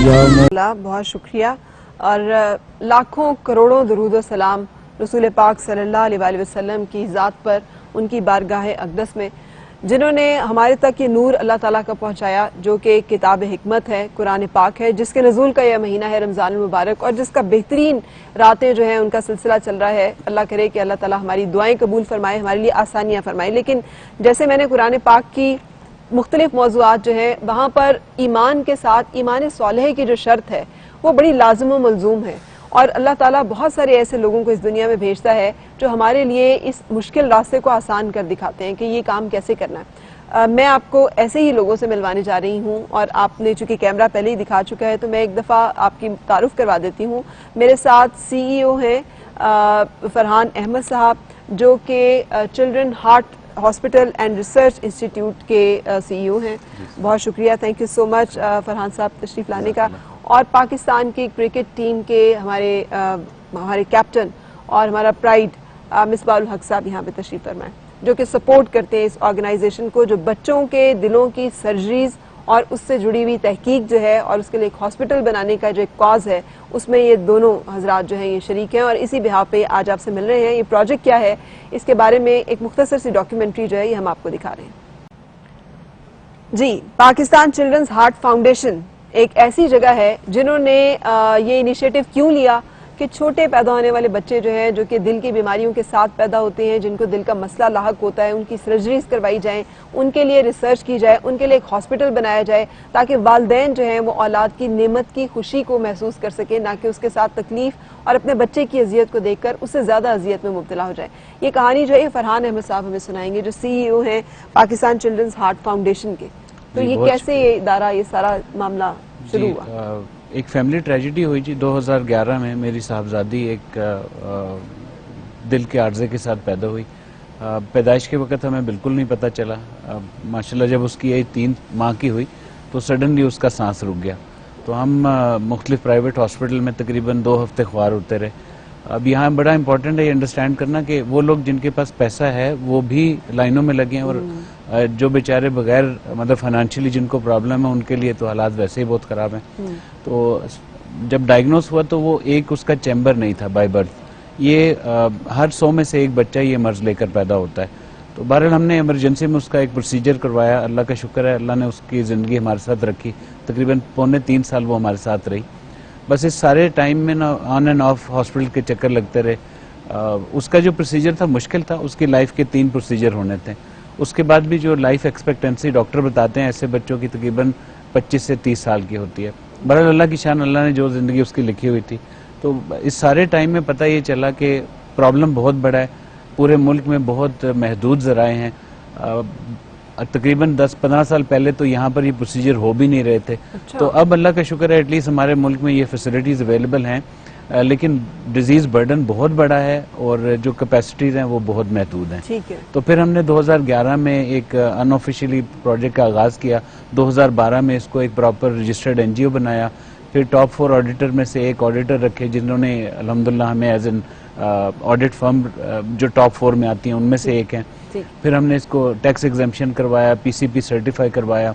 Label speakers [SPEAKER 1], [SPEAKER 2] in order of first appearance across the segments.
[SPEAKER 1] बहुत शुक्रिया और लाखों करोड़ों दरूद सलाम रसूल पाक सल्लल्लाहु अलैहि वसल्लम की ज़ात पर, उनकी बारगाह अक़दस में, जिन्होंने हमारे तक ये नूर अल्लाह ताला का पहुँचाया, जो कि किताब हिकमत है, कुरान पाक है, जिसके नज़ूल का यह महीना है रमज़ान मुबारक, और जिसका बेहतरीन रातें जो हैं उनका सिलसिला चल रहा है। अल्लाह करे कि अल्लाह ताला हमारी दुआएं कबूल फरमाए, हमारे लिए आसानियाँ फरमाए। लेकिन जैसे मैंने कुरान पाक की मुख्तलिफ मौज़ूआत जो है वहाँ पर ईमान के साथ ईमान सालेह की जो शर्त है वो बड़ी लाज़िम व मलज़ूम है, और अल्लाह ताला बहुत सारे ऐसे लोगों को इस दुनिया में भेजता है जो हमारे लिए इस मुश्किल रास्ते को आसान कर दिखाते हैं कि ये काम कैसे करना है। मैं आपको ऐसे ही लोगों से मिलवाने जा रही हूँ, और आपने चूंकि कैमरा पहले ही दिखा चुका है तो मैं एक दफ़ा आपकी तारुफ करवा देती हूँ। मेरे साथ CEO हैं फरहान अहमद साहब, जो कि children heart hospital and research institute के CEO हैं। बहुत शुक्रिया, thank you so much Farhan साहब तशरीफ़ लाने का। और पाकिस्तान की क्रिकेट टीम के हमारे कैप्टन और हमारा प्राइड मिसबाहुल हक साहब यहाँ पे तशरीफ़ फरमाएं, जो कि सपोर्ट करते हैं इस ऑर्गेनाइजेशन को, जो बच्चों के दिलों की सर्जरीज और उससे जुड़ी हुई तहकीक जो है और उसके लिए एक हॉस्पिटल बनाने का जो एक कॉज है, उसमें ये दोनों हजरात जो हैं ये शरीक हैं, और इसी बिहाफ पे आज आपसे मिल रहे हैं। ये प्रोजेक्ट क्या है, इसके बारे में एक मुख्तसर सी डॉक्यूमेंट्री जो है ये हम आपको दिखा रहे हैं। जी, पाकिस्तान चिल्ड्रंस हार्ट फाउंडेशन एक ऐसी जगह है जिन्होंने ये इनिशिएटिव क्यों लिया कि छोटे पैदा होने वाले बच्चे जो हैं, जो कि दिल की बीमारियों के साथ पैदा होते हैं, जिनको दिल का मसला लाहक होता है, उनकी सर्जरीज करवाई जाएं, उनके लिए रिसर्च की जाए, उनके लिए एक हॉस्पिटल बनाया जाए, ताकि वालिदैन जो हैं वो औलाद की नेमत की खुशी को महसूस कर सके, ना कि उसके साथ तकलीफ और अपने बच्चे की अजियत को देखकर उससे ज्यादा अजियत में मुब्तला हो जाए। ये कहानी जो है फरहान अहमद साहब हमें सुनाएंगे, जो CEO हैं पाकिस्तान चिल्ड्रंस हार्ट फाउंडेशन के। तो ये कैसे ये इदारा, ये सारा मामला शुरू हुआ?
[SPEAKER 2] एक फैमिली ट्रेजिडी हुई जी 2011 में। मेरी साहबजादी एक दिल के आर्जे के साथ पैदा हुई। पैदाइश के वक्त हमें बिल्कुल नहीं पता चला। माशाल्लाह जब उसकी एज 3 माह की हुई तो सडनली उसका सांस रुक गया। तो हम मुख्तलिफ प्राइवेट हॉस्पिटल में तकरीबन 2 हफ्ते ख्वार होते रहे। अब यहाँ बड़ा इंपॉर्टेंट है ये अंडरस्टैंड करना कि वो लोग जिनके पास पैसा है वो भी लाइनों में लगे हैं, और जो बेचारे बगैर मतलब फाइनेंशियली जिनको प्रॉब्लम है उनके लिए तो हालात वैसे ही बहुत ख़राब हैं। तो जब डायग्नोस हुआ तो वो एक उसका चैम्बर नहीं था बाय बर्थ। ये हर 100 में से एक बच्चा ये मर्ज लेकर पैदा होता है। तो बहरहाल हमने इमरजेंसी में उसका एक प्रोसीजर करवाया। अल्लाह का शुक्र है, अल्लाह ने उसकी ज़िंदगी हमारे साथ रखी। तकरीबन 2.25 साल वो हमारे साथ रही। बस इस सारे टाइम में ना ऑन एंड ऑफ हॉस्पिटल के चक्कर लगते रहे। उसका जो प्रोसीजर था मुश्किल था। उसकी लाइफ के 3 प्रोसीजर होने थे। उसके बाद भी जो लाइफ एक्सपेक्टेंसी डॉक्टर बताते हैं ऐसे बच्चों की तकरीबन 25 से 30 साल की होती है। बहरहाल अल्लाह की शान, अल्लाह ने जो ज़िंदगी उसकी लिखी हुई थी। तो इस सारे टाइम में पता ये चला कि प्रॉब्लम बहुत बड़ा है। पूरे मुल्क में बहुत महदूद ज़राए हैं। तकरीबन 10-15 साल पहले तो यहाँ पर ये प्रोसीजर हो भी नहीं रहे थे। अच्छा। तो अब अल्लाह का शुक्र है एटलीस्ट हमारे मुल्क में ये फैसिलिटीज़ अवेलेबल हैं, लेकिन डिजीज़ बर्डन बहुत बड़ा है और जो कैपेसिटीज़ हैं वो बहुत महदूद हैं।
[SPEAKER 1] ठीक है।
[SPEAKER 2] तो फिर हमने 2011 में एक अनऑफिशियली प्रोजेक्ट का आगाज़ किया। 2012 में इसको एक प्रॉपर रजिस्टर्ड NGO बनाया। फिर टॉप 4 ऑडिटर में से एक ऑडिटर रखे जिन्होंने अल्हम्दुलिल्लाह हमें एज एन ऑडिट फर्म जो टॉप 4 में आती हैं उनमें से एक हैं। फिर हमने इसको टैक्स एग्जेम्पशन करवाया, PCP सर्टिफाई करवाया।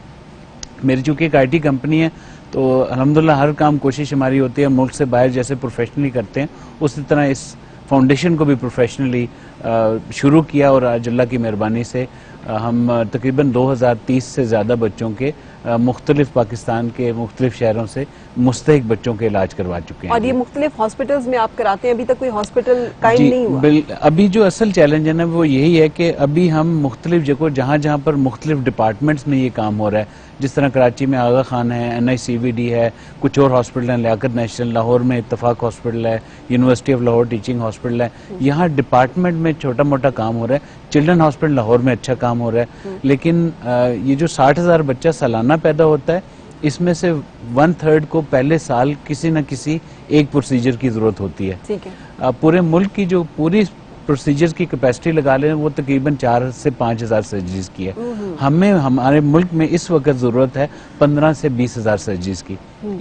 [SPEAKER 2] मेरी चूँकि एक IT कंपनी है तो अल्हम्दुलिल्लाह हर काम कोशिश हमारी होती है मुल्क से बाहर जैसे प्रोफेशनली करते हैं उसी तरह इस फाउंडेशन को भी प्रोफेशनली शुरू किया, और आज अल्लाह की मेहरबानी से हम तकरीबन 2030 से ज़्यादा बच्चों के मुख्तलिफ पाकिस्तान के मुख्तलिफ शहरों से मुस्तहिक बच्चों के इलाज करवा चुके हैं।
[SPEAKER 1] और ये मुख्तलिफ हॉस्पिटल्स में आप कराते हैं? अभी तक कोई हॉस्पिटल कायम नहीं हुआ?
[SPEAKER 2] अभी जो असल चैलेंज है ना वो यही है कि अभी हम मुख्तलिफ जगहों जहाँ पर मुख्तलिफ डिपार्टमेंट्स में ये काम हो रहा है, जिस तरह कराची में आगा खान है, NICVD है, कुछ और हॉस्पिटल हैं, लियाकत नेशनल, लाहौर में इत्तफाक हॉस्पिटल है, university of Lahore teaching hospital है, यहाँ डिपार्टमेंट में छोटा मोटा काम हो रहा है। चिल्ड्रन हॉस्पिटल लाहौर में अच्छा काम हो रहा है, लेकिन ये जो 60,000 बच्चा सालाना पैदा होता है इसमें से 1/3 को पहले साल किसी न किसी एक प्रोसीजर की जरूरत होती है।
[SPEAKER 1] ठीक है।
[SPEAKER 2] पूरे मुल्क की जो पूरी प्रोसीजर्स की कैपेसिटी लगा लें वो तकरीबन 4 से 5 हज़ार सर्जरीज की है। हमें हमारे मुल्क में इस वक्त ज़रूरत है 15 से 20 हज़ार सर्जरीज की।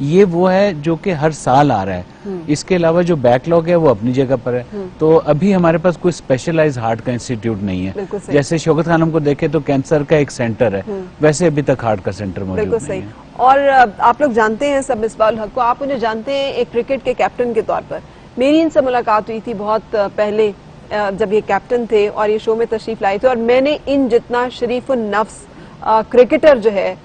[SPEAKER 2] ये वो है जो कि हर साल आ रहा है। इसके अलावा जो बैकलॉग है वो अपनी जगह पर है। तो अभी हमारे पास कोई स्पेशलाइज हार्ट का इंस्टीट्यूट नहीं है। जैसे शौकत खानम को देखे तो कैंसर का एक सेंटर है, वैसे अभी तक हार्ट का सेंटर मौजूद नहीं है।
[SPEAKER 1] और आप लोग जानते हैं सब मिसबाहुल हक को, आप उन्हें जानते हैं एक क्रिकेट के कैप्टन के तौर पर। मेरी इनसे मुलाकात हुई थी बहुत पहले जब ये कैप्टन थे और ये शो में तशरीफ लाए थे, और मैंने इन जितना शरीफ नफ्स क्रिकेटर जो है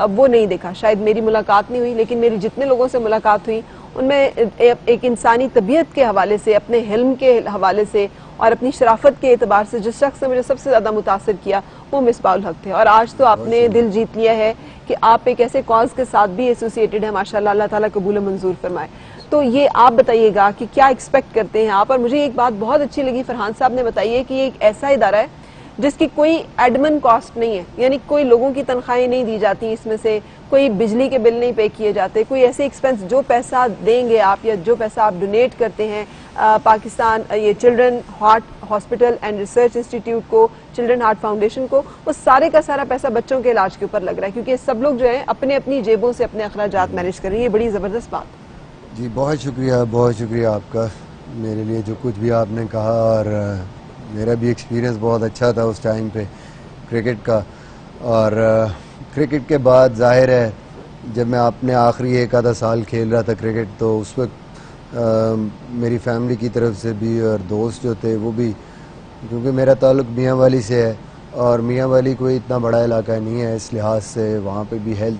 [SPEAKER 1] वो नहीं देखा। शायद मेरी मुलाकात नहीं हुई, लेकिन मेरी जितने लोगों से मुलाकात हुई उनमें एक इंसानी तबीयत के हवाले से, अपने हिल्म के हवाले से और अपनी शराफत के एतबार से जिस शख्स ने मुझे सबसे ज्यादा मुतासिर किया वो मिसबाहुल हक थे। और आज तो आपने दिल जीत लिया है कि आप एक ऐसे कॉज के साथ भी एसोसिएटेड है, माशाल्लाह, अल्लाह ताला कबूल मंजूर फरमाए। तो ये आप बताइएगा कि क्या एक्सपेक्ट करते हैं आप। और मुझे एक बात बहुत अच्छी लगी, फरहान साहब ने बताई है कि ये एक ऐसा इदारा है जिसकी कोई एडमिन कॉस्ट नहीं है, यानी कोई लोगों की तनख्वाहें नहीं दी जाती, इसमें से कोई बिजली के बिल नहीं पे किए जाते, कोई ऐसे एक्सपेंस, जो पैसा देंगे आप या जो पैसा आप डोनेट करते हैं पाकिस्तान ये children heart hospital and research institute को, चिल्ड्रन हार्ट फाउंडेशन को, वो सारे का सारा पैसा बच्चों के इलाज के ऊपर लग रहा है, क्योंकि सब लोग जो है अपने अपनी जेबों से अपने अखराजात मैनेज कर रहे हैं। ये बड़ी ज़बरदस्त बात।
[SPEAKER 3] जी बहुत शुक्रिया आपका, मेरे लिए जो कुछ भी आपने कहा। और मेरा भी एक्सपीरियंस बहुत अच्छा था उस टाइम पे क्रिकेट का। और क्रिकेट के बाद जाहिर है जब मैं अपने आखिरी एक आधा साल खेल रहा था क्रिकेट, तो उस वक्त मेरी फैमिली की तरफ से भी और दोस्त जो थे वो भी, क्योंकि मेरा ताल्लुक़ मियाँ वाली से है और मियाँ वाली कोई इतना बड़ा इलाका नहीं है, इस लिहाज से वहाँ पे भी हेल्थ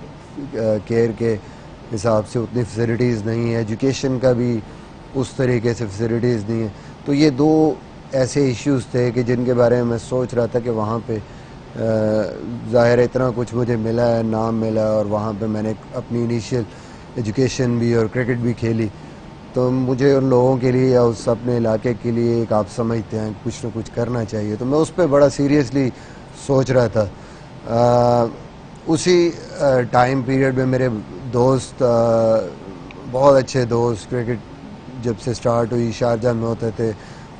[SPEAKER 3] केयर के हिसाब से उतनी फैसिलिटीज़ नहीं है, एजुकेशन का भी उस तरीके से फैसिलिटीज़ नहीं है। तो ये दो ऐसे इश्यूज़ थे कि जिनके बारे में मैं सोच रहा था कि वहाँ पे ज़ाहिर इतना कुछ मुझे मिला है, नाम मिला, और वहाँ पे मैंने अपनी इनिशियल एजुकेशन भी और क्रिकेट भी खेली, तो मुझे उन लोगों के लिए या उस अपने इलाके के लिए एक, आप समझते हैं, कुछ ना कुछ करना चाहिए। तो मैं उस पर बड़ा सीरियसली सोच रहा था। उसी टाइम पीरियड में मेरे दोस्त, बहुत अच्छे दोस्त, क्रिकेट जब से स्टार्ट हुई शारजाह में होते थे,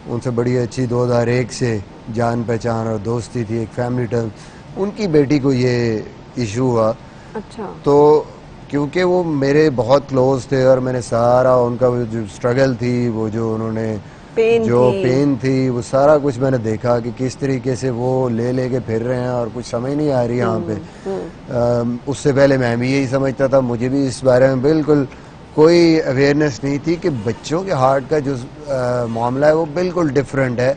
[SPEAKER 3] उनसे बड़ी अच्छी 2001 से जान पहचान और दोस्ती थी, एक फैमिली टर्म। उनकी बेटी को ये इशू हुआ। अच्छा। तो क्योंकि वो मेरे बहुत क्लोज थे और मैंने सारा उनका जो स्ट्रगल थी, वो जो उन्होंने पेन थी, वो सारा कुछ मैंने देखा कि किस तरीके से वो लेके फिर रहे हैं और कुछ समझ नहीं आ रही यहाँ पे। उससे पहले मैं भी यही समझता था, मुझे भी इस बारे में बिल्कुल कोई अवेयरनेस नहीं थी कि बच्चों के हार्ट का जो मामला है वो बिल्कुल डिफरेंट है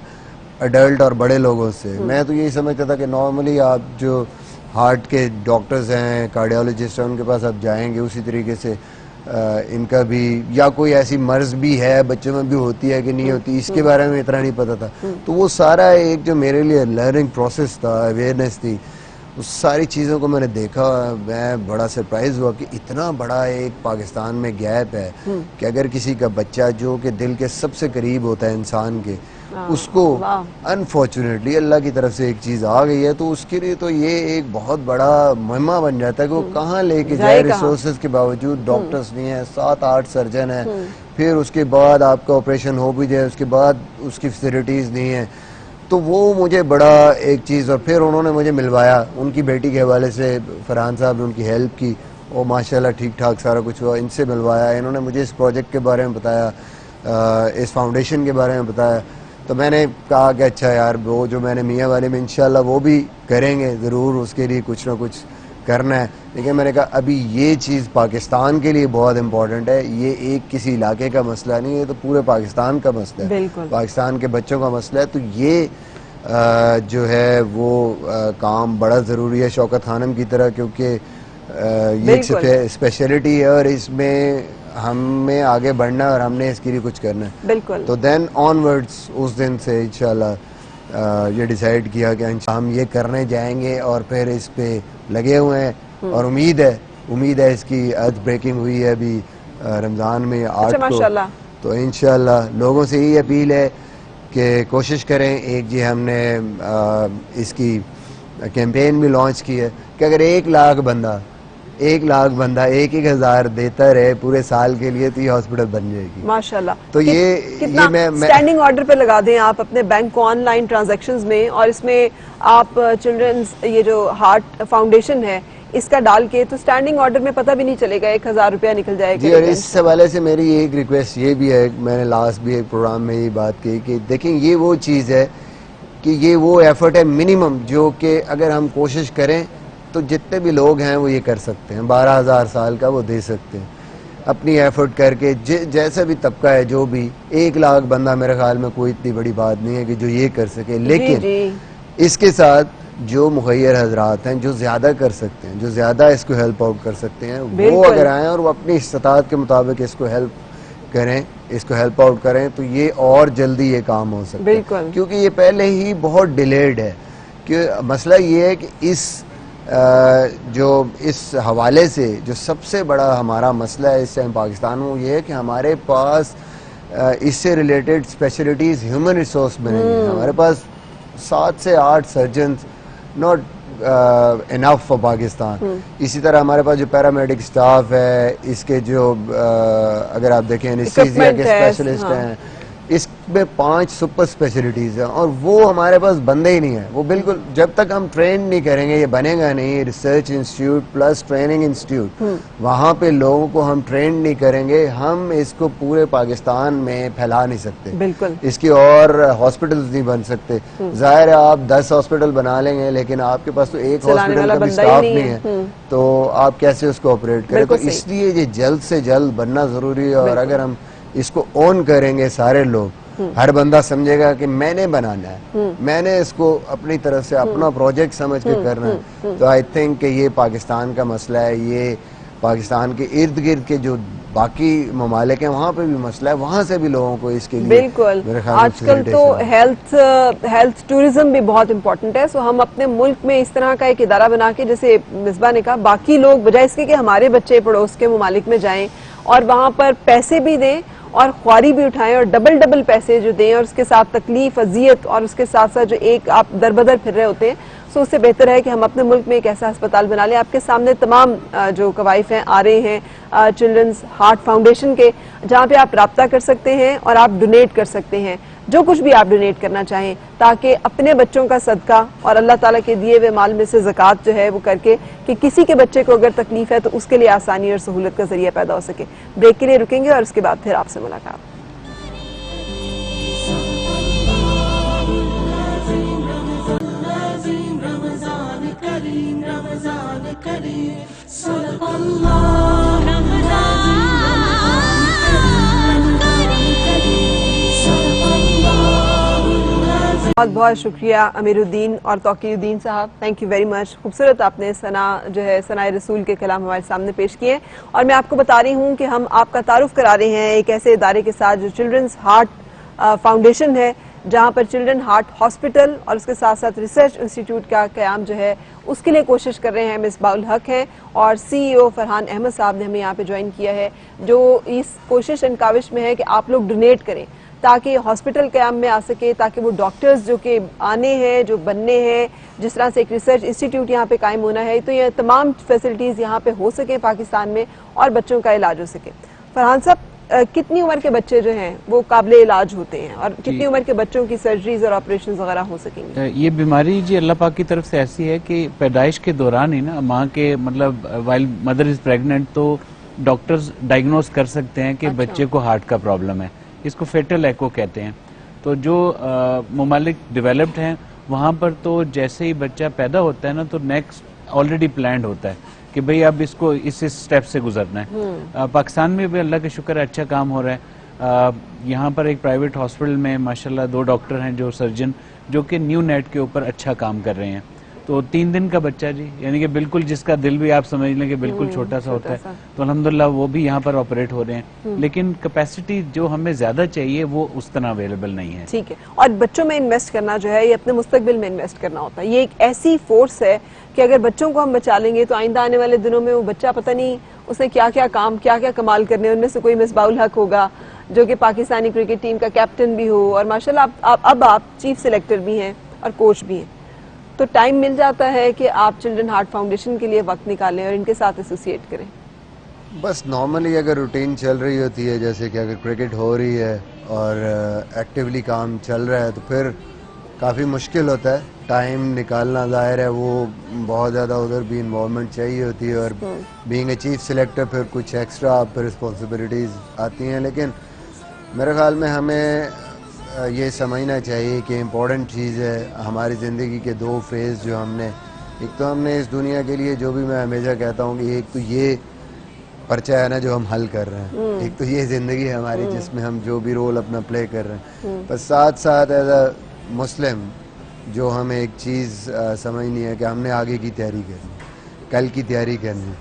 [SPEAKER 3] अडल्ट और बड़े लोगों से। मैं तो यही समझता था कि नॉर्मली आप जो हार्ट के डॉक्टर्स हैं, कार्डियोलॉजिस्ट हैं, उनके पास आप जाएंगे, उसी तरीके से इनका भी, या कोई ऐसी मर्ज भी है बच्चों में भी होती है कि नहीं होती, इसके बारे में इतना नहीं पता था। तो वो सारा एक जो मेरे लिए लर्निंग प्रोसेस था, अवेयरनेस थी, उस सारी चीज़ों को मैंने देखा। मैं बड़ा सरप्राइज हुआ कि इतना बड़ा एक पाकिस्तान में गैप है कि अगर किसी का बच्चा जो कि दिल के सबसे करीब होता है इंसान के, उसको अनफॉर्चुनेटली अल्लाह की तरफ से एक चीज़ आ गई है, तो उसके लिए तो ये एक बहुत बड़ा मुहिम्मा बन जाता है कि वो कहाँ लेके जाए। रिसोर्सेज के बावजूद डॉक्टर्स नहीं है, 7-8 सर्जन है, फिर उसके बाद आपका ऑपरेशन हो भी जाए, उसके बाद उसकी फैसिलिटीज़ नहीं है। तो वो मुझे बड़ा एक चीज़, और फिर उन्होंने मुझे मिलवाया उनकी बेटी के हवाले से, फरहान साहब ने उनकी हेल्प की और माशाल्लाह ठीक ठाक सारा कुछ हुआ। इनसे मिलवाया, इन्होंने मुझे इस प्रोजेक्ट के बारे में बताया, इस फाउंडेशन के बारे में बताया। तो मैंने कहा कि अच्छा यार, वो जो मैंने मियाँ वाले में इंशाल्लाह वो भी करेंगे ज़रूर, उसके लिए कुछ ना कुछ करना है। लेकिन मैंने कहा अभी ये चीज़ पाकिस्तान के लिए बहुत इम्पोर्टेंट है, ये एक किसी इलाके का मसला नहीं है, तो पूरे पाकिस्तान का मसला है, पाकिस्तान के बच्चों का मसला है। तो ये जो है वो काम बड़ा ज़रूरी है शौकत खानम की तरह, क्योंकि ये एक स्पेशलिटी है और इसमें हमें आगे बढ़ना है और हमने इसके लिए कुछ करना है। बिल्कुल। तो देन ऑनवर्ड्स उस दिन से इंशाल्लाह ये डिसाइड किया कि हम ये करने जाएंगे और फिर इस पे लगे हुए हैं और उम्मीद है इसकी अर्थ ब्रेकिंग हुई है अभी रमज़ान में 8 को। तो इंशाल्लाह लोगों से यही अपील है कि कोशिश करें। एक जी हमने इसकी कैंपेन भी लॉन्च की है कि अगर 1 लाख बंदा 1 लाख बंदा 1,000 देता रहे पूरे साल के लिए तो ये हॉस्पिटल बन जाएगी
[SPEAKER 1] माशाल्लाह।
[SPEAKER 3] तो
[SPEAKER 1] कितना
[SPEAKER 3] ये मैं
[SPEAKER 1] स्टैंडिंग ऑर्डर पे लगा दें आप अपने बैंक को ऑनलाइन ट्रांजैक्शंस में, और इसमें आप चिल्ड्रंस ये जो हार्ट फाउंडेशन है इसका डाल के, तो स्टैंडिंग ऑर्डर में पता भी नहीं चलेगा 1,000 रुपया निकल जाएगा।
[SPEAKER 3] जी, और इस हवाले से मेरी एक रिक्वेस्ट ये भी है, मैंने लास्ट भी एक प्रोग्राम में ये बात की कि देखें ये वो चीज़ है कि ये वो एफर्ट है मिनिमम जो कि अगर हम कोशिश करें तो जितने भी लोग हैं वो ये कर सकते हैं, 12,000 साल का वो दे सकते हैं अपनी एफर्ट करके। जैसा भी तबका है जो भी, 1 लाख बंदा मेरे ख्याल में कोई इतनी बड़ी बात नहीं है कि जो ये कर सके, लेकिन इसके साथ जो मुखैर हजरात हैं जो ज्यादा कर सकते हैं, जो ज्यादा इसको हेल्प आउट कर सकते हैं, वो अगर आए और वो अपनी इस्तात के मुताबिक इसको हेल्प करें, इसको हेल्प आउट करें तो ये और जल्दी ये काम हो सकता है, क्योंकि ये पहले ही बहुत डिलेड है। कि मसला ये है कि इस हवाले से जो सबसे बड़ा हमारा मसला है इस टाइम पाकिस्तान में ये है कि हमारे पास इससे रिलेटेड स्पेशलिटीज़ ह्यूमन रिसोर्स में नहीं है। हमारे पास 7 से 8 surgeon not enough for Pakistan. इसी तरह हमारे पास जो पैरामेडिक स्टाफ है, इसके जो अगर आप देखें एनेस्थीसिया के स्पेशलिस्ट हैं, इसमें 5 सुपर स्पेशलिटीज़ हैं और वो हमारे पास बंदे ही नहीं है। वो बिल्कुल जब तक हम ट्रेन नहीं करेंगे ये बनेगा नहीं। Research institute plus training institute, वहाँ पे लोगों को हम ट्रेन नहीं करेंगे, हम इसको पूरे पाकिस्तान में फैला नहीं सकते।
[SPEAKER 1] बिल्कुल
[SPEAKER 3] इसकी और हॉस्पिटल्स नहीं बन सकते। जाहिर है आप 10 हॉस्पिटल बना लेंगे लेकिन आपके पास तो एक हॉस्पिटल का भी स्टाफ नहीं है, तो आप कैसे उसको ऑपरेट करें। तो इसलिए ये जल्द से जल्द बनना जरूरी है। और अगर हम इसको ऑन करेंगे सारे लोग, हर बंदा समझेगा कि मैंने बनाना है, मैंने इसको अपनी तरफ से अपना प्रोजेक्ट समझ के करना है, तो आई थिंक कि ये पाकिस्तान का मसला है। ये पाकिस्तान के इर्द गिर्द के जो बाकी ममालिक हैं वहाँ पे भी मसला है, वहाँ से भी लोगों को इसके लिए
[SPEAKER 1] बिल्कुल आजकल तो हेल्थ टूरिज्म भी बहुत इम्पोर्टेंट है। सो हम अपने मुल्क में इस तरह का एक इदारा बना के, जैसे मिसबा ने कहा, बाकी लोग बजाय इसके कि हमारे बच्चे पड़ोस के ममालिक में जाएं और वहाँ पर पैसे भी दें और ख्वारी भी उठाएं और डबल पैसे जो दें और उसके साथ तकलीफ, अजियत और उसके साथ साथ जो एक आप दर बदर फिर रहे होते हैं, सो उससे बेहतर है कि हम अपने मुल्क में एक ऐसा अस्पताल बना लें। आपके सामने तमाम जो कवाइफ हैं आ रहे हैं चिल्ड्रंस हार्ट फाउंडेशन के, जहाँ पे आप राब्ता कर सकते हैं और आप डोनेट कर सकते हैं जो कुछ भी आप डोनेट करना चाहें, ताकि अपने बच्चों का सदका और अल्लाह ताला के दिए हुए माल में से ज़कात जो है वो करके कि किसी के बच्चे को अगर तकलीफ है तो उसके लिए आसानी और सहूलत का जरिया पैदा हो सके। ब्रेक के लिए रुकेंगे और उसके बाद फिर आपसे मुलाकात। बहुत बहुत शुक्रिया अमीरुद्दीन और तौकीरुद्दीन साहब, थैंक यू वेरी मच। खूबसूरत आपने सना जो है सनाए रसूल के कलाम हमारे सामने पेश किए और मैं आपको बता रही हूँ कि हम आपका तारुफ करा रहे हैं एक ऐसे इदारे के साथ जो चिल्ड्रंस हार्ट फाउंडेशन है, जहाँ पर चिल्ड्रन हार्ट हॉस्पिटल और उसके साथ साथ रिसर्च इंस्टीट्यूट का क़याम जो है उसके लिए कोशिश कर रहे हैं। मिसबाउल हक हैं और CEO फरहान अहमद साहब ने हमें यहाँ पे ज्वाइन किया है, जो इस कोशिश एंड काविश में है कि आप लोग डोनेट करें ताकि हॉस्पिटल क़याम में आ सके, ताकि वो डॉक्टर्स जो कि आने हैं, जो बनने हैं, जिस तरह से एक रिसर्च इंस्टीट्यूट यहाँ पे कायम होना है, तो ये तमाम फैसिलिटीज़ यहाँ पे हो सके पाकिस्तान में और बच्चों का इलाज हो सके। फरहान साहब, कितनी उम्र के बच्चे जो हैं वो काबिले इलाज होते हैं और कितनी उम्र के बच्चों की सर्जरीज और ऑपरेशन वगैरह हो सकेंगे?
[SPEAKER 2] ये बीमारी जी अल्लाह पाक की तरफ से ऐसी है कि पैदाइश के दौरान ही ना, माँ के मतलब वाइल मदर इज प्रेग्नेंट, तो डॉक्टर्स डायग्नोज कर सकते हैं कि बच्चे को हार्ट का प्रॉब्लम है। इसको फेटल एको कहते हैं। तो जो ममालिक डेवलप्ड हैं वहाँ पर तो जैसे ही बच्चा पैदा होता है ना, तो नेक्स्ट ऑलरेडी प्लान्ड होता है कि भाई अब इसको इस स्टेप से गुजरना है। पाकिस्तान में भी अल्लाह का शुक्र है अच्छा काम हो रहा है। यहाँ पर एक प्राइवेट हॉस्पिटल में माशाल्लाह 2 डॉक्टर हैं जो सर्जन, जो कि न्यू नेट के ऊपर अच्छा काम कर रहे हैं। तो 3 दिन का बच्चा जी, यानी कि बिल्कुल जिसका दिल भी आप समझ लें कि बिल्कुल छोटा सा होता है, तो अल्हम्दुलिल्लाह वो भी यहाँ पर ऑपरेट हो रहे हैं। लेकिन कैपेसिटी जो हमें ज्यादा चाहिए वो उस तरह अवेलेबल नहीं है।
[SPEAKER 1] ठीक है, और बच्चों में इन्वेस्ट करना जो है ये अपने मुस्तकबिल में इन्वेस्ट करना होता है। ये एक ऐसी फोर्स है कि अगर बच्चों को हम बचा लेंगे तो आइंदा आने वाले दिनों में वो बच्चा पता नहीं उसने क्या क्या काम, क्या क्या कमाल करने। उनमें से कोई मिसबाउल हक होगा जो कि पाकिस्तानी क्रिकेट टीम का कैप्टन भी हो और माशाल्लाह अब आप चीफ सिलेक्टर भी हैं और कोच भी हैं। तो टाइम मिल जाता है कि आप चिल्ड्रन हार्ट फाउंडेशन के लिए वक्त निकालें और इनके साथ एसोसिएट करें?
[SPEAKER 3] बस नॉर्मली अगर रूटीन चल रही होती है, जैसे कि अगर क्रिकेट हो रही है और एक्टिवली काम चल रहा है, तो फिर काफ़ी मुश्किल होता है टाइम निकालना। ज़ाहिर है वो बहुत ज़्यादा उधर भी इन्वॉल्वमेंट चाहिए होती है, और बीइंग ए चीफ सिलेक्टर फिर कुछ एक्स्ट्रा आप पर रिस्पॉन्सिबिलिटीज़ आती हैं। लेकिन मेरे ख्याल में हमें ये समझना चाहिए कि इम्पोर्टेंट चीज़ है हमारी ज़िंदगी के दो फेज़ जो हमने, एक तो हमने इस दुनिया के लिए जो भी मैं हमेशा कहता हूँ कि एक तो ये पर्चा है ना जो हम हल कर रहे हैं, एक तो ये ज़िंदगी है हमारी जिसमें हम जो भी रोल अपना प्ले कर रहे हैं, बस साथ साथ एज अ मुस्लिम जो हमें एक चीज़ समझनी है कि हमने आगे की तैयारी करनी, कल की तैयारी करनी,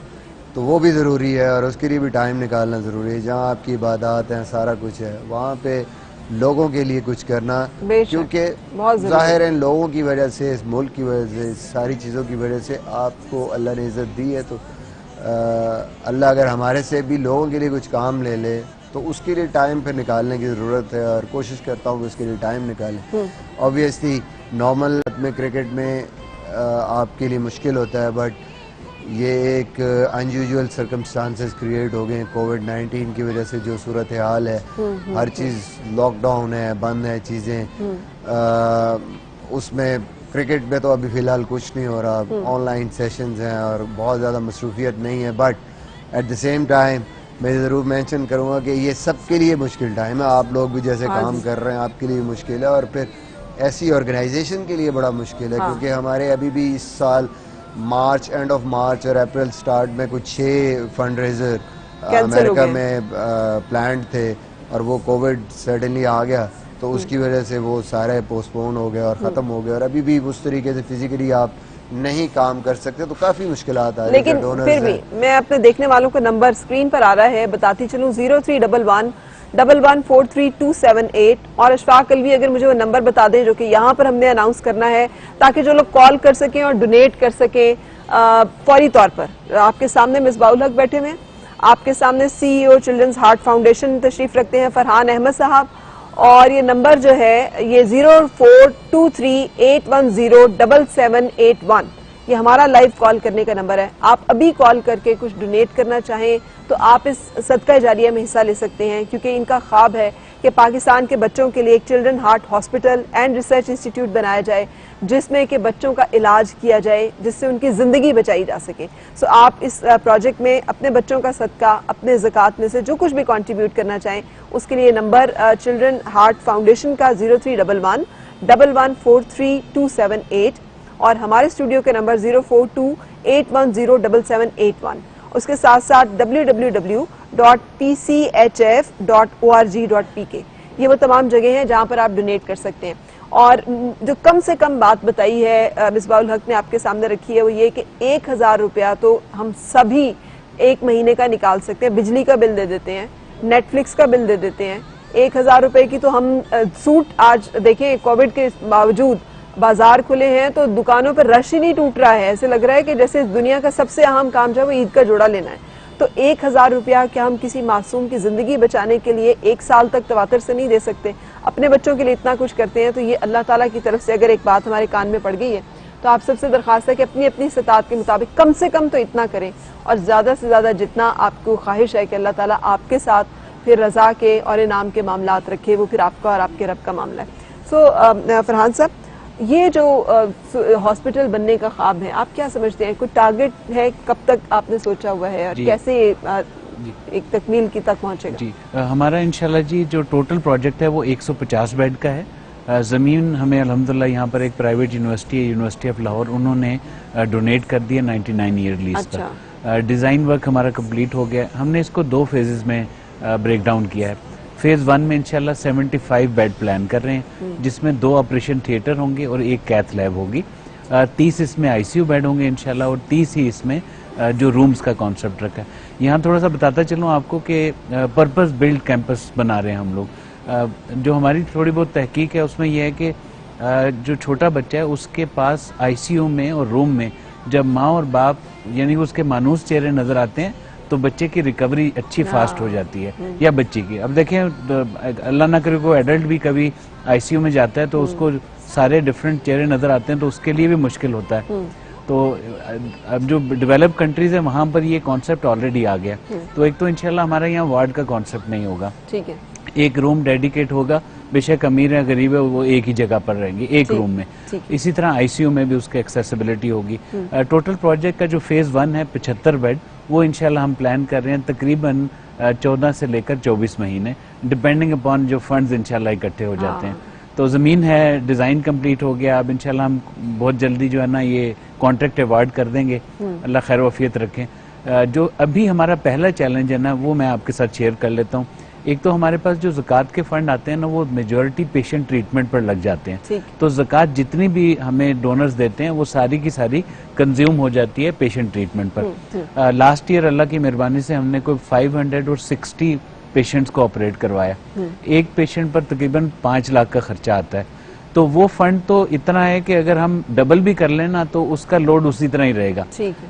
[SPEAKER 3] तो वो भी ज़रूरी है और उसके लिए भी टाइम निकालना ज़रूरी है। जहाँ आपकी इबादत हैं, सारा कुछ है, वहाँ पे लोगों के लिए कुछ करना, क्योंकि ज़ाहिर है लोगों की वजह से, इस मुल्क की वजह से, सारी चीज़ों की वजह से आपको अल्लाह ने इज़्ज़त दी है। तो अल्लाह अगर हमारे से भी लोगों के लिए कुछ काम ले ले तो उसके लिए टाइम फिर निकालने की ज़रूरत है, और कोशिश करता हूँ कि उसके लिए टाइम निकालें। ऑब्वियसली नॉर्मल में क्रिकेट में आपके लिए मुश्किल होता है, बट ये एक अनयूजुअल सर्कमस्टांसेस क्रिएट हो गए कोविड-19 की वजह से, जो सूरत हाल है, हर चीज़ लॉकडाउन है, बंद है चीज़ें, उसमें क्रिकेट में तो अभी फ़िलहाल कुछ नहीं हो रहा, ऑनलाइन सेशंस हैं और बहुत ज़्यादा मसरूफियत नहीं है। But at the same time मैं ज़रूर मेंशन करूँगा कि ये सबके लिए मुश्किल टाइम है। आप लोग भी जैसे काम कर रहे हैं, आपके लिए मुश्किल है, और फिर ऐसी ऑर्गेनाइजेशन के लिए बड़ा मुश्किल है, क्योंकि हमारे अभी भी इस साल मार्च, एंड ऑफ मार्च और अप्रैल स्टार्ट में कुछ 6 फंड रेजर अमेरिका में प्लान्ड थे, और वो कोविड सडनली आ गया तो उसकी वजह से वो सारे पोस्टपोन हो गए और ख़त्म हो गए, और अभी भी उस तरीके से फिजिकली आप नहीं काम कर सकते, तो काफ़ी मुश्किलात आ रही है।
[SPEAKER 1] लेकिन फिर भी मैं अपने देखने वालों को नंबर स्क्रीन पर आ रहा है बताती चलूं, 0311114328, और अशफाक अलवी अगर मुझे वो नंबर बता दें जो कि यहाँ पर हमने अनाउंस करना है, ताकि जो लोग कॉल कर सकें और डोनेट कर सकें फौरी तौर पर। आपके सामने मिसबाउल हक बैठे हुए हैं, आपके सामने CEO चिल्ड्रंस हार्ट फाउंडेशन तशरीफ रखते हैं फरहान अहमद साहब, और ये नंबर जो है ये 042381077781, ये हमारा लाइव कॉल करने का नंबर है। आप अभी कॉल करके कुछ डोनेट करना चाहें तो आप इस सदका जारिया में हिस्सा ले सकते हैं, क्योंकि इनका ख्वाब है कि पाकिस्तान के बच्चों के लिए एक children heart hospital and research institute बनाया जाए, जिसमें कि बच्चों का इलाज किया जाए, जिससे उनकी ज़िंदगी बचाई जा सके। सो आप इस प्रोजेक्ट में अपने बच्चों का सदका, अपने ज़कात में से जो कुछ भी कंट्रीब्यूट करना चाहें, उसके लिए नंबर चिल्ड्रन हार्ट फाउंडेशन का 0311114328, और हमारे स्टूडियो के नंबर 0428107781। उसके साथ साथ www.pchf.org.pk, ये वो तमाम जगह हैं जहां पर आप डोनेट कर सकते हैं। और जो कम से कम बात बताई है मिसबाउल हक ने आपके सामने रखी है, वो ये कि 1000 रुपया तो हम सभी एक महीने का निकाल सकते हैं। बिजली का बिल दे देते हैं, नेटफ्लिक्स का बिल दे देते हैं, 1000 रुपए की तो हम सूट, आज देखें कोविड के बावजूद बाजार खुले हैं तो दुकानों पर रश ही नहीं टूट रहा है, ऐसे लग रहा है कि जैसे दुनिया का सबसे अहम काम जो है वो ईद का जोड़ा लेना है। तो 1000 रुपया क्या हम किसी मासूम की जिंदगी बचाने के लिए 1 साल तक तवातर से नहीं दे सकते? अपने बच्चों के लिए इतना कुछ करते हैं, तो ये अल्लाह ताला की तरफ से अगर एक बात हमारे कान में पड़ गई है तो आप सबसे दरख्वास्त है कि अपनी अपनी इस्तात के मुताबिक कम से कम तो इतना करें, और ज़्यादा से ज़्यादा जितना आपको ख्वाहिश है कि अल्लाह ताला आपके साथ फिर रज़ा के और इनाम के मामलात रखे, वो फिर आपका और आपके रब का मामला है। सो फरहान साहब, ये जो हॉस्पिटल बनने का ख्वाब है, आप क्या समझते हैं, कोई टारगेट है, कब तक आपने सोचा हुआ है, और कैसे एक तकमील की तक पहुंचेगा?
[SPEAKER 2] जी, हमारा इंशाल्लाह जी जो टोटल प्रोजेक्ट है वो 150 बेड का है। ज़मीन हमें अल्हम्दुलिल्लाह यहाँ पर एक प्राइवेट यूनिवर्सिटी है, यूनिवर्सिटी ऑफ लाहौर, उन्होंने डोनेट कर दिया 99 ईयर लीज पर। डिज़ाइन वर्क हमारा कंप्लीट हो गया। हमने इसको 2 फेजेस में ब्रेक डाउन किया है। फेज़ 1 में इंशाल्लाह 75 बेड प्लान कर रहे हैं, जिसमें 2 ऑपरेशन थिएटर होंगे और 1 कैथ लैब होगी। 30 इसमें ICU बेड होंगे इंशाल्लाह, और 30 ही इसमें जो रूम्स का कॉन्सेप्ट रखा है। यहाँ थोड़ा सा बताता चलूँ आपको कि पर्पस बिल्ड कैंपस बना रहे हैं हम लोग। जो हमारी थोड़ी बहुत तहकीक है उसमें यह है कि जो छोटा बच्चा है उसके पास ICU में और रूम में जब माँ और बाप यानी कि उसके मानूस चेहरे नज़र आते हैं तो बच्चे की रिकवरी अच्छी फास्ट हो जाती है, या बच्ची की। अब देखें, अल्लाह ना करे कोई एडल्ट भी कभी आईसीयू में जाता है तो उसको सारे डिफरेंट चेहरे नजर आते हैं, तो उसके लिए भी मुश्किल होता है। तो अब जो डेवलप कंट्रीज है वहां पर ये कॉन्सेप्ट ऑलरेडी आ गया। तो एक तो इंशाल्लाह हमारा यहाँ वार्ड का कॉन्सेप्ट नहीं होगा, ठीक है, एक रूम डेडिकेट होगा, बेशक अमीर है गरीब है वो एक ही जगह पर रहेंगे एक रूम में। इसी तरह आईसीयू में भी उसकी एक्सेसिबिलिटी होगी। टोटल प्रोजेक्ट का जो फेज 1 है 75 बेड, वो इंशाल्लाह हम प्लान कर रहे हैं तकरीबन 14 से लेकर 24 महीने, डिपेंडिंग अपॉन जो फंड्स इंशाल्लाह इकट्ठे हो जाते हैं। तो ज़मीन है, डिज़ाइन कंप्लीट हो गया, अब इंशाल्लाह हम बहुत जल्दी जो है ना ये कॉन्ट्रैक्ट अवार्ड कर देंगे, अल्लाह खैर वफियत रखें। जो अभी हमारा पहला चैलेंज है ना वो मैं आपके साथ शेयर कर लेता हूँ। एक तो हमारे पास जो ज़कात के फंड आते हैं ना वो मेजॉरिटी पेशेंट ट्रीटमेंट पर लग जाते हैं, तो ज़कात जितनी भी हमें डोनर्स देते हैं वो सारी की सारी कंज्यूम हो जाती है पेशेंट ट्रीटमेंट पर। लास्ट ईयर अल्लाह की मेहरबानी से हमने कोई 560 पेशेंट्स को ऑपरेट करवाया। एक पेशेंट पर तकरीबन 5 लाख का खर्चा आता है। तो वो फंड तो इतना है कि अगर हम डबल भी कर लें ना तो उसका लोड उसी तरह ही रहेगा।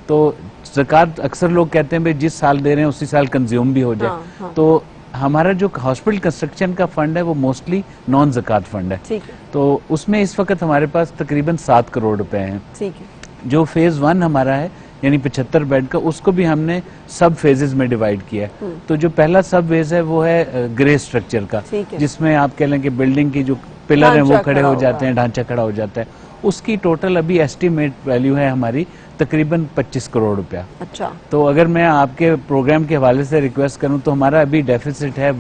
[SPEAKER 2] तो ज़कात अक्सर लोग कहते हैं भाई जिस साल दे रहे हैं उसी साल कंज्यूम भी हो जाए। तो हमारा जो हॉस्पिटल कंस्ट्रक्शन का फंड है वो मोस्टली नॉन ज़कात फंड है। तो उसमें इस वक्त हमारे पास तकरीबन 7 करोड़ रुपए हैं। जो फेज 1 हमारा है यानी 75 बेड का, उसको भी हमने सब फेजेस में डिवाइड किया है। तो जो पहला सब फेज है वो है ग्रे स्ट्रक्चर का, जिसमें आप कह लें कि बिल्डिंग की जो पिलर हैं वो खड़े हो जाते हैं, ढांचा खड़ा हो जाता है। उसकी टोटल अभी एस्टिमेट वैल्यू है हमारी तकरीबन 25 करोड़ रुपया। अच्छा, तो अगर मैं आपके प्रोग्राम के हवाले से रिक्वेस्ट करूं तो हमारा अभी डेफिसिट है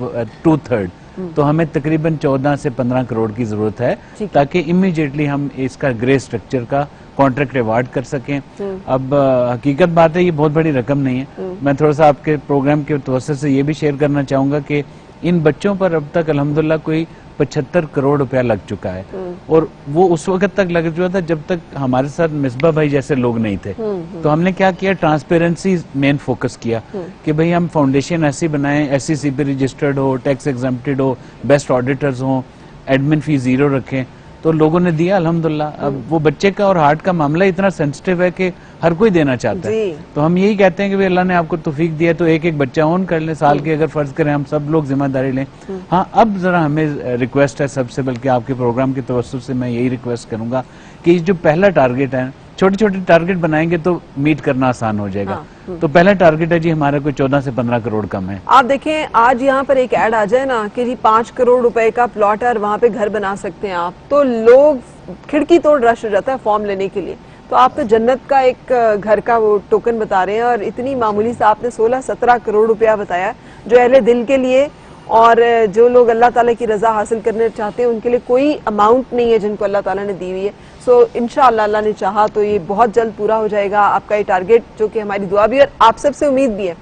[SPEAKER 2] 2/3, तो हमें तकरीबन 14 से 15 करोड़ की जरूरत है ताकि इमीडिएटली हम इसका ग्रे स्ट्रक्चर का कॉन्ट्रैक्ट अवार्ड कर सकें। अब हकीकत बात है ये बहुत बड़ी रकम नहीं है। मैं थोड़ा सा आपके प्रोग्राम के तवज्जो से ये भी शेयर करना चाहूंगा कि इन बच्चों पर अब तक अल्हम्दुलिल्लाह कोई 75 करोड़ रुपया लग चुका है, और वो उस वक्त तक लग चुका था जब तक हमारे साथ मिसबा भाई जैसे लोग नहीं थे। तो हमने क्या किया, ट्रांसपेरेंसी मेन फोकस किया कि भाई हम फाउंडेशन ऐसी बनाएं, SCCP रजिस्टर्ड हो, टैक्स एग्जम्प्टेड हो, बेस्ट ऑडिटर्स हो, एडमिन फी 0 रखें। तो लोगों ने दिया अल्हम्दुलिल्लाह। अब वो बच्चे का और हार्ट का मामला इतना सेंसिटिव है कि हर कोई देना चाहता है। तो हम यही कहते हैं कि अल्लाह ने आपको तौफीक दिया तो एक एक बच्चा ऑन कर लें साल के, अगर फर्ज करें हम सब लोग जिम्मेदारी लें। हाँ, अब जरा हमें रिक्वेस्ट है सबसे, बल्कि आपके प्रोग्राम के तवज्जुह से मैं यही रिक्वेस्ट करूंगा कि जो पहला टारगेट है, छोटे छोटे टारगेट बनाएंगे तो मीट करना आसान हो जाएगा। तो पहला टारगेट है जी हमारा कोई 14 से 15 करोड़ कम है।
[SPEAKER 1] आप देखें आज यहाँ पर एक ऐड आ जाए ना कि जी 5 करोड़ रुपए का प्लॉट है और वहाँ पे घर बना सकते हैं आप, तो लोग खिड़की तोड़ रश हो जाता है फॉर्म लेने के लिए। तो आप तो जन्नत का एक घर का वो टोकन बता रहे हैं, और इतनी मामूली सा आपने 16-17 करोड़ रुपया बताया जो अहले दिल के लिए, और जो लोग अल्लाह ताला की रजा हासिल करने चाहते हैं उनके लिए कोई अमाउंट नहीं है जिनको अल्लाह ताला ने दी हुई है। सो इंशाअल्लाह अल्लाह ने चाहा तो ये बहुत जल्द पूरा हो जाएगा आपका ये टारगेट, जो कि हमारी दुआ भी और आप सबसे उम्मीद भी है।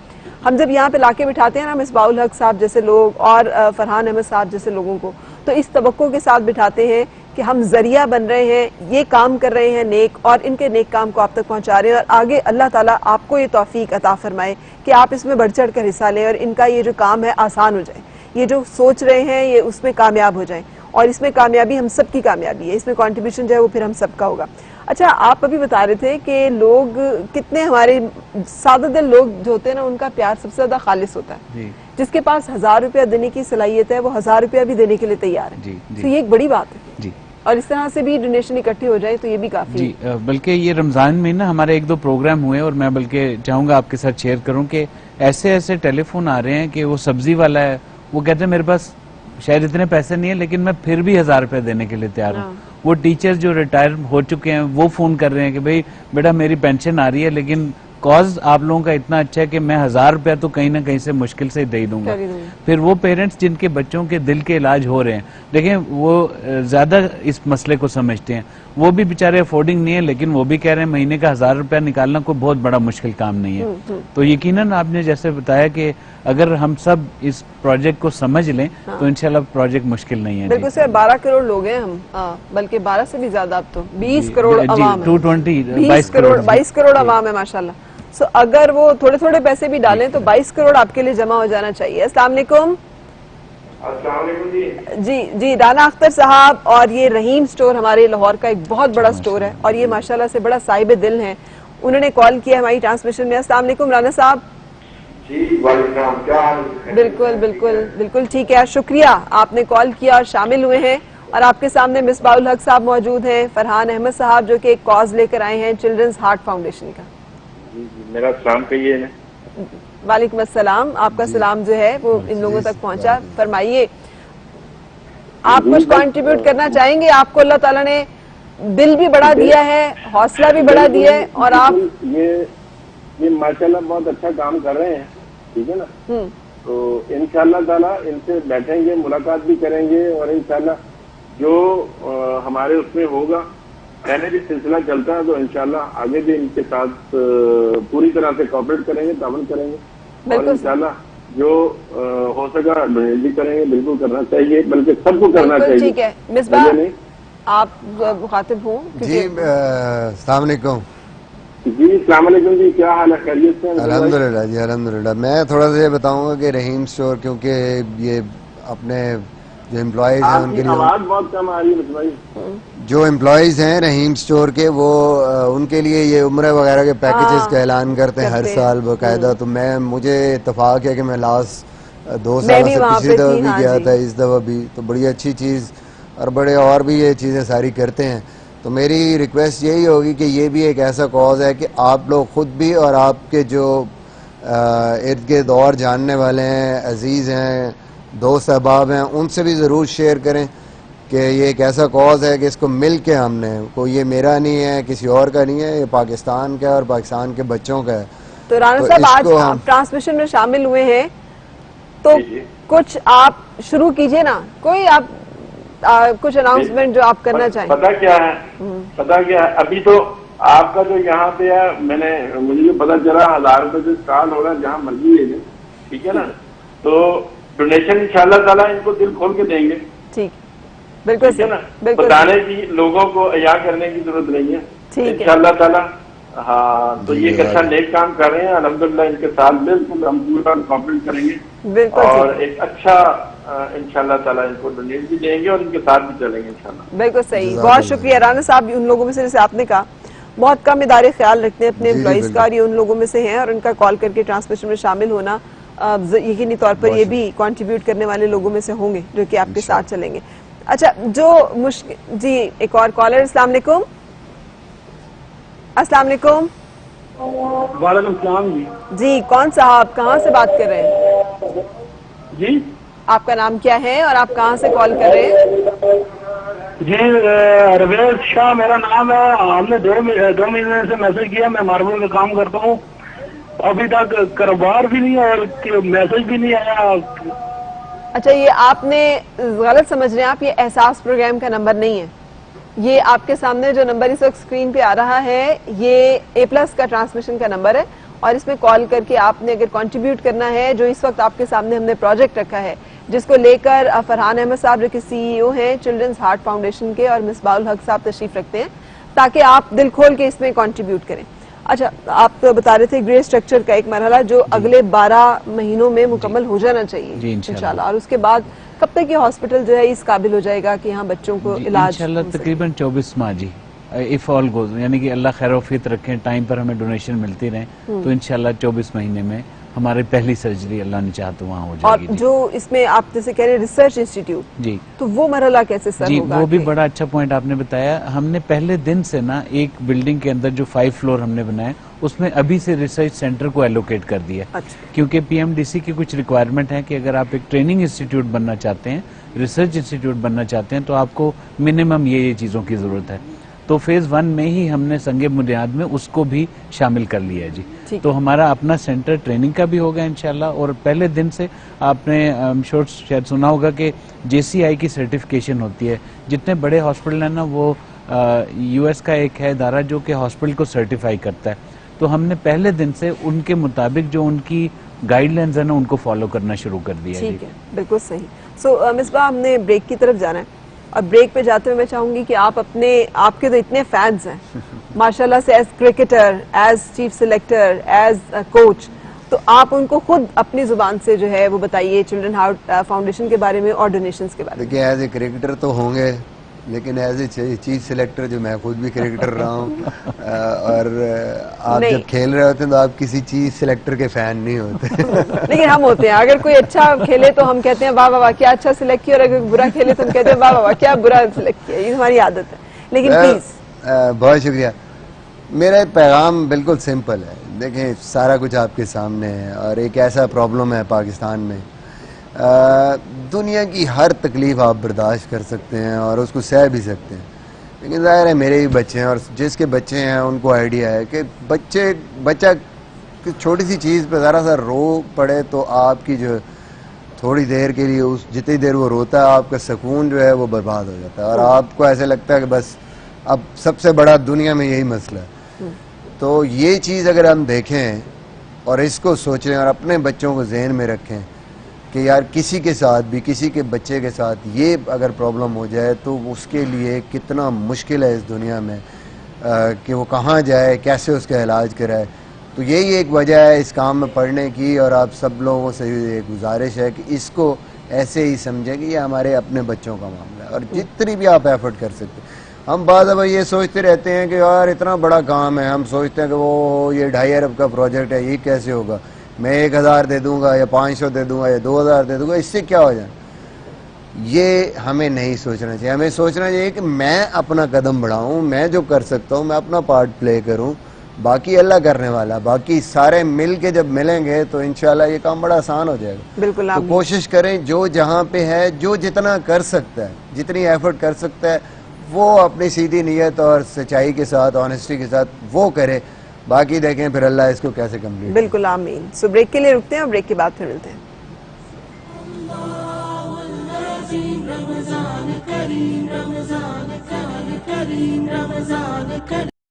[SPEAKER 1] हम जब यहाँ पे लाके बिठाते हैं ना मिसबाउल हक साहब जैसे लोग और फरहान अहमद साहब जैसे लोगों को, तो इस तवक्को के साथ बिठाते हैं कि हम जरिया बन रहे हैं, ये काम कर रहे हैं नेक, और इनके नेक काम को आप तक पहुंचा रहे हैं, और आगे अल्लाह ताला आपको ये तौफीक अता फरमाए कि आप इसमें बढ़ चढ़ कर हिस्सा लें और इनका ये जो काम है आसान हो जाए, ये जो सोच रहे हैं ये उसमें कामयाब हो जाए, और इसमें कामयाबी हम सबकी कामयाबी है, इसमें कंट्रीब्यूशन जो है वो फिर हम सबका होगा। अच्छा, आप अभी बता रहे थे कि लोग कितने हमारे सादा दिल लोग जो होते हैं ना उनका प्यार सबसे ज्यादा खालिस होता है। जिसके पास 1000 रुपया देने की सलाहियत है वो 1000 रुपया भी देने के लिए तैयार है। तो ये एक बड़ी बात है जी। और इस तरह से भी डोनेशन इकट्ठी हो जाए तो ये भी काफी जी।
[SPEAKER 2] बल्कि ये रमजान में ना हमारे 1-2 प्रोग्राम हुए, और मैं बल्कि चाहूंगा आपके साथ शेयर करूं कि ऐसे ऐसे टेलीफोन आ रहे हैं कि वो सब्जी वाला है, वो कहते हैं मेरे पास शायद इतने पैसे नहीं है लेकिन मैं फिर भी 1000 रुपए देने के लिए तैयार हूँ। वो टीचर जो रिटायर हो चुके हैं वो फोन कर रहे हैं कि भाई बेटा मेरी पेंशन आ रही है लेकिन कॉज आप लोगों का इतना अच्छा है कि मैं 1000 रुपया तो कहीं ना कहीं से मुश्किल से दे दूंगा। फिर वो पेरेंट्स जिनके बच्चों के दिल के इलाज हो रहे हैं, देखें वो ज्यादा इस मसले को समझते हैं, वो भी बेचारे अफोर्डिंग नहीं है लेकिन वो भी कह रहे हैं महीने का 1000 रुपया निकालना कोई बहुत बड़ा मुश्किल काम नहीं है। तो यकीनन आपने जैसे बताया कि अगर हम सब इस प्रोजेक्ट को समझ लें तो इंशाल्लाह प्रोजेक्ट मुश्किल नहीं है।
[SPEAKER 1] बिल्कुल सर, 12 करोड़ लोग हैं हम, बल्कि 12 से भी ज्यादा, अब तो 20 करोड़ अवाम है, 22 करोड़ अवाम है माशाल्लाह। सो अगर वो थोड़े थोड़े पैसे भी डालें तो 22 करोड़ आपके लिए जमा हो जाना चाहिए। अस्सलाम वालेकुम। जी जी, राना अख्तर साहब, और ये रहीम स्टोर हमारे लाहौर का एक बहुत बड़ा स्टोर है और ये माशाल्लाह से बड़ा साहिब दिल है, उन्होंने कॉल किया हमारी ट्रांसमिशन में। अस्सलाम वालेकुम राना साहब।
[SPEAKER 4] जी वालेकुम, क्या हाल है?
[SPEAKER 1] बिल्कुल बिल्कुल बिल्कुल ठीक है, शुक्रिया आपने कॉल किया और शामिल हुए हैं। और आपके सामने मिसबाहुल हक साहब मौजूद हैं, फरहान अहमद साहब जो कि एक कॉज लेकर आए हैं चिल्ड्रंस हार्ट फाउंडेशन का।
[SPEAKER 4] जी जी, मेरा सलाम कहिए ना।
[SPEAKER 1] वालेकुम अस्सलाम, आपका सलाम जो है वो इन लोगों तक पहुंचा। फरमाइए, आप कुछ कंट्रीब्यूट करना चाहेंगे? आपको अल्लाह ताला ने दिल भी बढ़ा दिया है, हौसला भी बढ़ा दिया है, और आप
[SPEAKER 4] ये माशाल्लाह बहुत अच्छा काम कर रहे हैं, ठीक है ना। तो इंशाल्लाह ताला इनसे बैठेंगे, मुलाकात भी करेंगे, और इंशाल्लाह जो हमारे उसमें होगा, पहले भी सिलसिला चलता है, तो इंशाल्लाह आगे भी इनके साथ पूरी तरह से कोऑपरेट करेंगे, तावन करेंगे, और इंशाल्लाह जो हो सका डोनेट भी करेंगे। बिल्कुल करना चाहिए, बल्कि सबको करना चाहिए।
[SPEAKER 1] ठीक है मिसबाह, आप मुखातिब हो।
[SPEAKER 3] जी अस्सलाम वालेकुम।
[SPEAKER 4] जी अस्सलाम वालेकुम जी, क्या हाल है? खैरियत से?
[SPEAKER 3] अल्हम्दुलिल्लाह जी, अल्हम्दुलिल्लाह। मैं थोड़ा सा ये बताऊंगा कि रहीम स्टोर, क्योंकि ये अपने जो एम्प्लॉयज हैं उनके लिए,
[SPEAKER 4] आवाज बहुत कम आ रही है भाई।
[SPEAKER 3] जो एम्प्लॉयज हैं रहीम स्टोर के, वो उनके लिए ये उम्र वगैरह के पैकेजेस का ऐलान करते हैं हर साल बाकायदा। तो मुझे इत्तेफाक है कि मैं लास्ट 2 साल से पिछली दफा भी गया था, इस दफा भी, तो बड़ी अच्छी चीज़, और बड़े और भी ये चीज़ें सारी करते हैं। तो मेरी रिक्वेस्ट यही होगी कि ये भी एक ऐसा कॉज है कि आप लोग खुद भी और आपके जो इर्द गिर्द और जानने वाले हैं, अजीज़ हैं, दोस्त अहबाब हैं, उनसे भी ज़रूर शेयर करें कि ये एक ऐसा कॉज है कि इसको मिल के हमने, कोई ये मेरा नहीं है, किसी और का नहीं है, ये पाकिस्तान का है और पाकिस्तान के बच्चों का है।
[SPEAKER 1] तो राना साहब, आज आप ट्रांसमिशन में शामिल हुए हैं, तो कुछ आप शुरू कीजिए ना, कोई आप कुछ अनाउंसमेंट जो आप करना चाहें।
[SPEAKER 4] पता क्या है, अभी तो आपका जो यहाँ पे है, मुझे जो पता चला 1000 रुपए से स्टार्ट हो रहा है, जहाँ मर्जी ले लें, ठीक है ना। तो डोनेशन इंशाल्लाह ताला इनको दिल खोल के देंगे,
[SPEAKER 1] ठीक बिल्कुल,
[SPEAKER 4] ठीक है ना। बताने की, लोगों को अया करने की जरूरत नहीं है, इंशाल्लाह ताला। हाँ, तो ये अच्छा नेक काम कर रहे हैं, अल्हम्दुलिल्लाह। इनके साथ बिल्कुल हम पूरा कोऑपरेट करेंगे, और एक अच्छा इंशाल्लाह ताला इनको डोनेट भी देंगे और इनके साथ भी चलेंगे इंशाल्लाह।
[SPEAKER 1] बिल्कुल सही, बहुत शुक्रिया राना साहब। उन लोगों में से, जैसे आपने कहा, बहुत कम इदारे ख्याल रखते हैं अपने एम्प्लॉइज का, और ये उन लोगों में से हैं, और उनका कॉल करके ट्रांसमिशन में शामिल होना यकीनी तौर पर ये भी कंट्रीब्यूट करने वाले लोगों में से होंगे जो कि आपके साथ चलेंगे। अच्छा, जो मुश्किल जी, एक और कॉलर। अस्सलाम वालेकुम। अस्सलाम वालेकुम।
[SPEAKER 4] वालेकुम सलाम जी।
[SPEAKER 1] जी, कौन साहब, कहाँ से बात कर रहे हैं
[SPEAKER 4] जी?
[SPEAKER 1] आपका नाम क्या है और आप कहाँ से कॉल कर रहे हैं?
[SPEAKER 4] जी रवेश शाह मेरा नाम है। हमने 2 महीने से मैसेज किया, मैं मार्बल में काम करता हूँ, अभी तक कारोबार भी नहीं और मैसेज भी नहीं आया।
[SPEAKER 1] अच्छा, ये आपने गलत समझ रहे हैं आप, ये एहसास प्रोग्राम का नंबर नहीं है। ये आपके सामने जो नंबर इस वक्त स्क्रीन पे आ रहा है, ये A+ का ट्रांसमिशन का नंबर है, और इसमें कॉल करके आपने अगर कंट्रीब्यूट करना है, जो इस वक्त आपके सामने हमने प्रोजेक्ट रखा है, जिसको लेकर फरहान अहमद साहब जो कि CEO हैं चिल्ड्रंस हार्ट फाउंडेशन के, और मिसबाहुल हक साहब तशरीफ रखते हैं, ताकि आप दिल खोल के इसमें कंट्रीब्यूट करें। अच्छा, आप तो बता रहे थे ग्रे स्ट्रक्चर का एक मरहला जो अगले 12 महीनों में मुकम्मल हो जाना चाहिए इंशाल्लाह, और उसके बाद कब तक ये हॉस्पिटल जो है इस काबिल हो जाएगा कि यहाँ बच्चों को इलाज?
[SPEAKER 2] इंशाल्लाह तकरीबन 24 माह जी, इफ ऑल गोज, यानी कि अल्लाह खैर वफीत रखें, टाइम पर हमें डोनेशन मिलती रहे, तो इंशाल्लाह 24 महीने में हमारी पहली सर्जरी अल्लाह ने चाहा तो वहाँ हो जाएगी।
[SPEAKER 1] और जो इसमें आप जैसे कह रहे हैं रिसर्च इंस्टीट्यूट, जी, तो वो मरहला कैसे सर
[SPEAKER 2] जी
[SPEAKER 1] होगा?
[SPEAKER 2] वो भी बड़ा अच्छा पॉइंट आपने बताया। हमने पहले दिन से ना एक बिल्डिंग के अंदर जो 5 फ्लोर हमने बनाए, उसमें अभी से रिसर्च सेंटर को एलोकेट कर दिया।
[SPEAKER 1] अच्छा।
[SPEAKER 2] क्योंकि PMDC की कुछ रिक्वायरमेंट है कि अगर आप एक ट्रेनिंग इंस्टीट्यूट बनना चाहते हैं, रिसर्च इंस्टीट्यूट बनना चाहते हैं, तो आपको मिनिमम ये चीज़ों की ज़रूरत है। तो फेज़ 1 में ही हमने संगे बुनियाद में उसको भी शामिल कर लिया है जी। तो हमारा अपना सेंटर ट्रेनिंग का भी होगा इंशाल्लाह, और पहले दिन से आपने शायद सुना होगा कि JCI की सर्टिफिकेशन होती है। जितने बड़े हॉस्पिटल हैं ना, वो US का एक है इदारा जो कि हॉस्पिटल को सर्टिफाई करता है। तो हमने पहले दिन से उनके मुताबिक जो उनकी गाइडलाइंस है ना, उनको फॉलो करना शुरू कर दिया है।
[SPEAKER 1] ठीक है, बिल्कुल सही। सो मिसबाह, हमने ब्रेक की तरफ जाना है, और ब्रेक पे जाते हुए मैं चाहूंगी कि आप आपके तो इतने फैंस हैं माशाल्लाह से, as cricketer, as chief selector, as coach, तो आप उनको खुद अपनी जुबान से जो है वो बताइए चिल्ड्रन हार्ट फाउंडेशन के बारे में और डोनेशंस के बारे में।
[SPEAKER 3] देखिए, एज ए क्रिकेटर तो होंगे, लेकिन एज ए चीफ सिलेक्टर जो मैं खुद भी क्रिकेटर रहा हूँ और आप
[SPEAKER 1] नहीं।
[SPEAKER 3] जब खेल रहे होते हैं तो आप किसी चीफ सिलेक्टर के फैन नहीं होते।
[SPEAKER 1] लेकिन हम होते हैं, अगर कोई अच्छा खेले तो हम कहते हैं वाह वाह वाह क्या अच्छा सिलेक्ट किया, और अगर बुरा खेले तो हम कहते हैं वाह वाह वाह क्या बुरा सिलेक्ट किया। ये हमारी आदत है। लेकिन प्लीज
[SPEAKER 3] बहुत शुक्रिया। मेरा पैगाम बिल्कुल सिंपल है। देखें, सारा कुछ आपके सामने है और एक ऐसा प्रॉब्लम है पाकिस्तान में, दुनिया की हर तकलीफ़ आप बर्दाश्त कर सकते हैं और उसको सह भी सकते हैं, लेकिन ज़ाहिर है मेरे भी बच्चे हैं और जिसके बच्चे हैं उनको आइडिया है कि बच्चा छोटी सी चीज़ पे ज़रा सा रो पड़े तो आपकी जो थोड़ी देर के लिए उस जितनी देर वो रोता है आपका सुकून जो है वो बर्बाद हो जाता है और आपको ऐसे लगता है कि बस अब सबसे बड़ा दुनिया में यही मसला है। तो ये चीज़ अगर हम देखें और इसको सोचें और अपने बच्चों को जहन में रखें कि यार किसी के साथ भी, किसी के बच्चे के साथ ये अगर प्रॉब्लम हो जाए तो उसके लिए कितना मुश्किल है इस दुनिया में कि वो कहाँ जाए, कैसे उसका इलाज कराए। तो यही एक वजह है इस काम में पढ़ने की और आप सब लोगों से ये गुजारिश है कि इसको ऐसे ही समझें कि ये हमारे अपने बच्चों का मामला है और जितनी भी आप एफर्ट कर सकते हैं। हम बाद अब ये सोचते रहते हैं कि यार इतना बड़ा काम है, हम सोचते हैं कि वो ये 2.5 अरब का प्रोजेक्ट है, ये कैसे होगा, मैं 1000 दे दूंगा या 500 दे दूंगा या 2000 दे दूंगा, इससे क्या हो जाए। ये हमें नहीं सोचना चाहिए। हमें सोचना चाहिए कि मैं अपना कदम बढ़ाऊं, मैं जो कर सकता हूं मैं अपना पार्ट प्ले करूं, बाकी अल्लाह करने वाला, बाकी सारे मिल के जब मिलेंगे तो इंशाल्लाह ये काम बड़ा आसान हो जाएगा।
[SPEAKER 1] बिल्कुल।
[SPEAKER 3] तो कोशिश करें जो जहाँ पे है, जो जितना कर सकता है, जितनी एफर्ट कर सकता है वो अपनी सीधी नीयत और सच्चाई के साथ, ऑनेस्टी के साथ वो करे, बाकी देखें फिर अल्लाह इसको कैसे कंप्लीट।
[SPEAKER 1] बिल्कुल आमीन। सो ब्रेक के लिए रुकते हैं और ब्रेक के बाद फिर मिलते हैं।